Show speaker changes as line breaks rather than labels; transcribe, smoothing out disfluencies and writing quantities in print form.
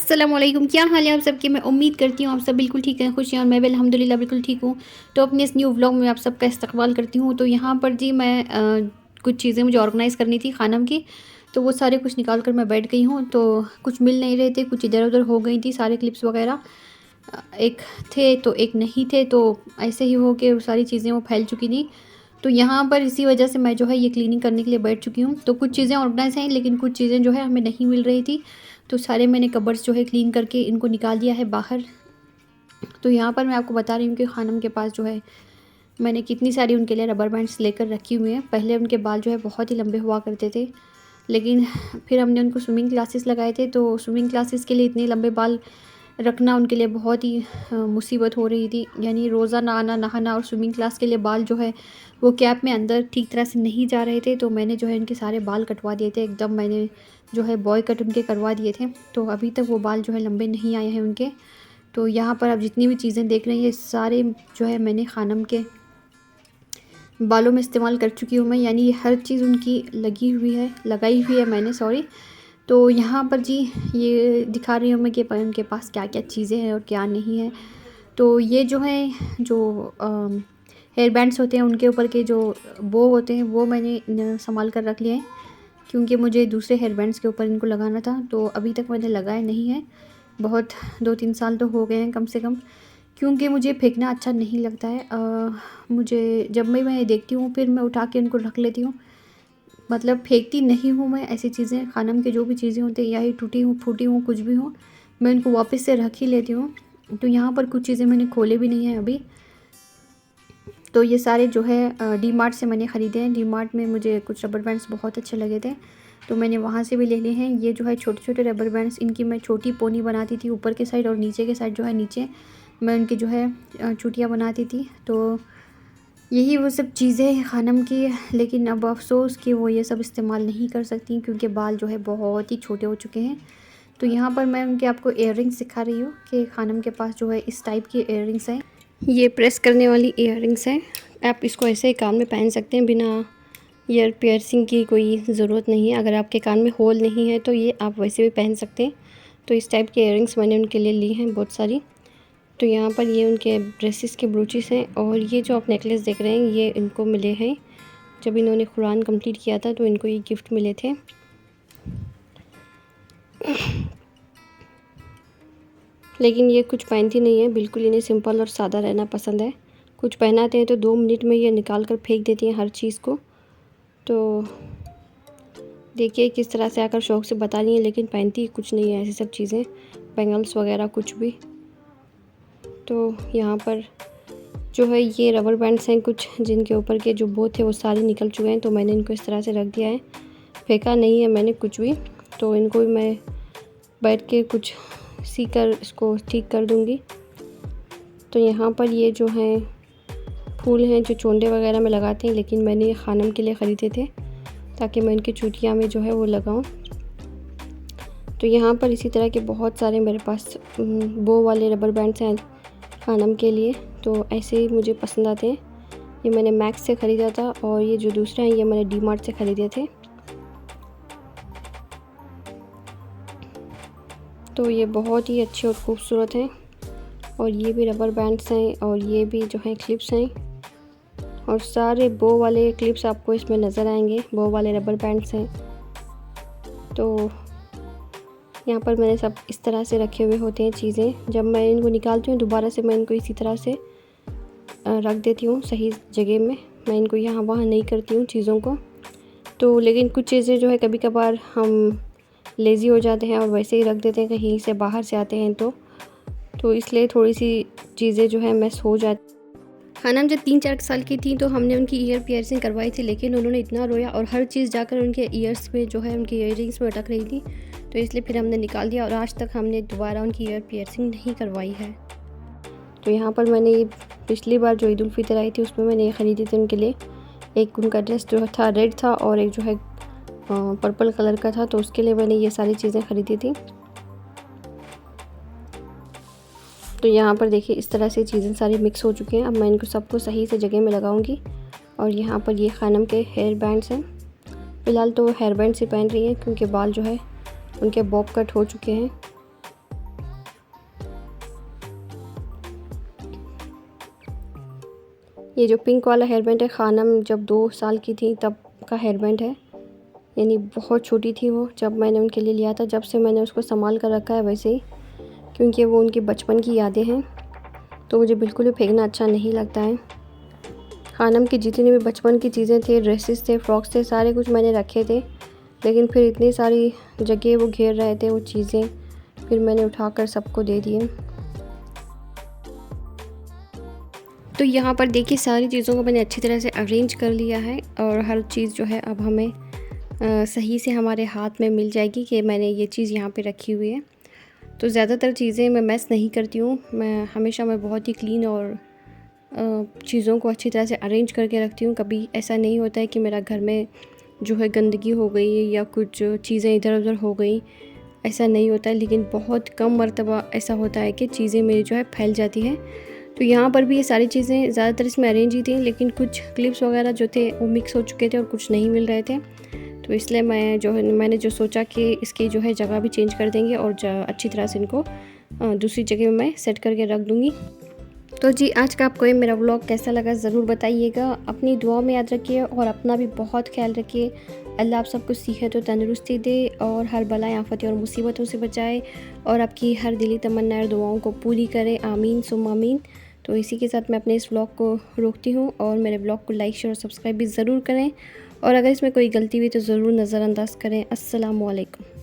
अस्सलामुअलैकुम, क्या हाल है आप सबके। मैं उम्मीद करती हूँ आप सब बिल्कुल ठीक हैं, खुश हैं और मैं भी अल्हम्दुलिल्लाह बिल्कुल ठीक हूँ। तो अपने इस न्यू व्लॉग में आप सबका इस्तकबाल करती हूँ। तो यहाँ पर जी मैं कुछ चीज़ें मुझे ऑर्गेनाइज़ करनी थी खानम की, तो वो सारे कुछ निकाल कर मैं बैठ गई हूँ। तो कुछ मिल नहीं रहे थे, कुछ इधर उधर हो गई थी सारे क्लिप्स वगैरह। एक थे तो एक नहीं थे, तो ऐसे ही हो के वो सारी चीज़ें वो फैल चुकी थी। तो यहाँ पर इसी वजह से मैं जो है ये क्लीनिंग करने के लिए बैठ चुकी हूँ। तो कुछ चीज़ें ऑर्गेनाइज़ हैं, लेकिन कुछ चीज़ें जो है हमें नहीं मिल रही थी। तो सारे मैंने कबर्ड्स जो है क्लीन करके इनको निकाल दिया है बाहर। तो यहाँ पर मैं आपको बता रही हूँ कि खानम के पास जो है मैंने कितनी सारी उनके लिए रबर बैंड्स लेकर रखी हुई हैं। पहले उनके बाल जो है बहुत ही लंबे हुआ करते थे, लेकिन फिर हमने उनको स्विमिंग क्लासेस लगाए थे, तो स्विमिंग क्लासेस के लिए इतने लंबे बाल रखना उनके लिए बहुत ही मुसीबत हो रही थी। यानी रोज़ाना आना, नहाना और स्विमिंग क्लास के लिए बाल जो है वो कैप में अंदर ठीक तरह से नहीं जा रहे थे। तो मैंने जो है इनके सारे बाल कटवा दिए थे, एकदम मैंने जो है बॉय कट उनके करवा दिए थे। तो अभी तक वो बाल जो है लंबे नहीं आए हैं उनके। तो यहाँ पर आप जितनी भी चीज़ें देख रहे हैं ये सारे जो है मैंने खानम के बालों में इस्तेमाल कर चुकी हूँ मैं, यानी ये हर चीज़ उनकी लगी हुई है, लगाई हुई है मैंने, सॉरी। तो यहाँ पर जी ये दिखा रही हूँ मैं कि उनके पास क्या क्या चीज़ें हैं और क्या नहीं है। तो ये जो है जो हेयर बैंड्स होते हैं उनके ऊपर के जो बो होते हैं वो मैंने संभाल कर रख लिए हैं, क्योंकि मुझे दूसरे हेयर बैंड्स के ऊपर इनको लगाना था। तो अभी तक मैंने लगाए नहीं है, बहुत 2-3 साल तो हो गए हैं कम से कम, क्योंकि मुझे फेंकना अच्छा नहीं लगता है। मुझे जब मैं देखती हूँ फिर मैं उठा के उनको रख लेती हूँ, मतलब फेंकती नहीं हूँ मैं ऐसी चीज़ें। खानम के जो भी चीज़ें होती हैं, या ही टूटी हूँ, फूटी हूँ, कुछ भी हो, मैं उनको वापस से रख ही लेती हूँ। तो यहाँ पर कुछ चीज़ें मैंने खोले भी नहीं हैं अभी। तो ये सारे जो है डी मार्ट से मैंने ख़रीदे हैं। डी मार्ट में मुझे कुछ रबर बैंड्स बहुत अच्छे लगे थे, तो मैंने वहाँ से भी ले लिए हैं। ये जो है छोटे छोटे रबर बैंड्स, इनकी मैं छोटी पोनी बनाती थी ऊपर के साइड, और नीचे के साइड जो है नीचे मैं उनकी जो है चूटियाँ बनाती थी। तो यही वो सब चीज़ें हैं खानम की, लेकिन अब अफ़सोस कि वो ये सब इस्तेमाल नहीं कर सकती क्योंकि बाल जो है बहुत ही छोटे हो चुके हैं। तो यहाँ पर मैं उनके आपको इयररिंग्स सिखा रही हूँ कि खानम के पास जो है इस टाइप की इयररिंग्स हैं। ये प्रेस करने वाली इयररिंग्स हैं, आप इसको ऐसे ही कान में पहन सकते हैं, बिना ईयर पियर्सिंग की कोई ज़रूरत नहीं है। अगर आपके कान में होल नहीं है तो ये आप वैसे भी पहन सकते हैं। तो इस टाइप के इयररिंग्स मैंने उनके लिए ली हैं बहुत सारी। तो यहाँ पर ये उनके ड्रेसेस के ब्रूचेस हैं, और ये जो आप नेकलेस देख रहे हैं ये इनको मिले हैं जब इन्होंने कुरान कंप्लीट किया था, तो इनको ये गिफ्ट मिले थे। लेकिन ये कुछ पहनती नहीं है, बिल्कुल इन्हें सिंपल और सादा रहना पसंद है। कुछ पहनाते हैं तो 2 मिनट में ये निकाल कर फेंक देती हैं हर चीज़ को। तो देखिए किस तरह से आकर शौक़ से बता रही हैं, लेकिन पहनती कुछ नहीं है ऐसी सब चीज़ें, बैंगल्स वगैरह कुछ भी। तो यहाँ पर जो है ये रबर बैंड्स हैं कुछ, जिनके ऊपर के जो बो थे वो सारे निकल चुके हैं। तो मैंने इनको इस तरह से रख दिया है, फेंका नहीं है मैंने कुछ भी। तो इनको भी मैं बैठ के कुछ सी कर इसको ठीक कर दूँगी। तो यहाँ पर ये जो हैं फूल हैं जो चोंडे वगैरह में लगाते हैं, लेकिन मैंने ये खानम के लिए ख़रीदे थे ताकि मैं इनकी चूटियाँ में जो है वो लगाऊँ। तो यहाँ पर इसी तरह के बहुत सारे मेरे पास बो वाले रबर बैंड्स हैं खानम के लिए, तो ऐसे ही मुझे पसंद आते हैं। ये मैंने मैक्स से ख़रीदा था, और ये जो दूसरे हैं ये मैंने डी मार्ट से ख़रीदे थे। तो ये बहुत ही अच्छे और ख़ूबसूरत हैं, और ये भी रबर बैंड्स हैं, और ये भी जो हैं क्लिप्स हैं, और सारे बो वाले क्लिप्स आपको इसमें नज़र आएंगे, बो वाले रबर बैंड्स हैं। तो यहाँ पर मैंने सब इस तरह से रखे हुए होते हैं चीज़ें। जब मैं इनको निकालती हूँ दोबारा से मैं इनको इसी तरह से रख देती हूँ सही जगह में। मैं इनको यहाँ वहाँ नहीं करती हूँ चीज़ों को। तो लेकिन कुछ चीज़ें जो है कभी कभार हम लेज़ी हो जाते हैं और वैसे ही रख देते हैं, कहीं से बाहर से आते हैं तो इसलिए थोड़ी सी चीज़ें जो है मिस हो जाती। खानम जब 3-4 साल की थी तो हमने उनकी ईयर पियर्सिंग करवाई थी, लेकिन उन्होंने इतना रोया और हर चीज़ जाकर उनके ईयर्स में जो है उनकी ईयरिंग्स में अटक रही थी, तो इसलिए फिर हमने निकाल दिया, और आज तक हमने दोबारा उनकी ईयर पियर्सिंग नहीं करवाई है। तो यहाँ पर मैंने ये पिछली बार जो ईद उल फितर आई थी उसमें मैंने ये ख़रीदी थी उनके लिए। एक उनका ड्रेस जो था रेड था, और एक जो है पर्पल कलर का था, तो उसके लिए मैंने ये सारी चीज़ें ख़रीदी थी। तो यहाँ पर देखिए इस तरह से चीज़ें सारी मिक्स हो चुकी हैं। अब मैं इनको सबको सही से जगह में लगाऊंगी। और यहाँ पर ये खानम के हेयर बैंड्स हैं, फ़िलहाल तो हेयर बैंड्स ही पहन रही हैं क्योंकि बाल जो है उनके बॉब कट हो चुके हैं।
ये जो पिंक वाला हेयर बैंड है खानम जब 2 साल की थी तब का हेयर बैंड है, यानी बहुत छोटी थी वो जब मैंने उनके लिए लिया था। जब से मैंने उसको संभाल कर रखा है वैसे ही, क्योंकि वो उनके बचपन की यादें हैं, तो मुझे बिल्कुल भी फेंकना अच्छा नहीं लगता है। खानम की जितनी भी बचपन की चीज़ें थे, ड्रेसेस थे, फ्रॉक्स थे, सारे कुछ मैंने रखे थे, लेकिन फिर इतनी सारी जगह वो घेर रहे थे वो चीज़ें, फिर मैंने उठाकर सबको दे दिए। तो यहाँ पर देखिए सारी चीज़ों को मैंने अच्छी तरह से अरेंज कर लिया है और हर चीज़ जो है अब हमें सही से हमारे हाथ में मिल जाएगी कि मैंने ये चीज़ यहाँ पे रखी हुई है। तो ज़्यादातर चीज़ें मैं मैस नहीं करती हूँ, मैं बहुत ही क्लीन और चीज़ों को अच्छी तरह से अरेंज करके रखती हूँ। कभी ऐसा नहीं होता है कि मेरा घर में जो है गंदगी हो गई या कुछ चीज़ें इधर उधर हो गई, ऐसा नहीं होता है। लेकिन बहुत कम मर्तबा ऐसा होता है कि चीज़ें मेरी जो है फैल जाती हैं। तो यहाँ पर भी ये सारी चीज़ें ज़्यादातर इसमें अरेंज ही थी, लेकिन कुछ क्लिप्स वगैरह जो थे वो मिक्स हो चुके थे और कुछ नहीं मिल रहे थे। तो इसलिए मैंने जो सोचा कि इसकी जो है जगह भी चेंज कर देंगे और अच्छी तरह से इनको दूसरी जगह में मैं सेट करके रख दूँगी। तो जी आज का आपको ये मेरा व्लॉग कैसा लगा ज़रूर बताइएगा। अपनी दुआ में याद रखिए और अपना भी बहुत ख्याल रखिए। अल्लाह आप सबको सेहत और तंदुरुस्ती दे और हर बलाएं आफतें और मुसीबतों से बचाए और आपकी हर दिली तमन्ना और दुआओं को पूरी करे। आमीन सुम्मा आमीन। तो इसी के साथ मैं अपने इस व्लॉग को रोकती हूँ और मेरे व्लॉग को लाइक शेयर और सब्सक्राइब भी ज़रूर करें और अगर इसमें कोई गलती हुई तो ज़रूर नज़रअंदाज करें। अस्सलामु अलैकुम।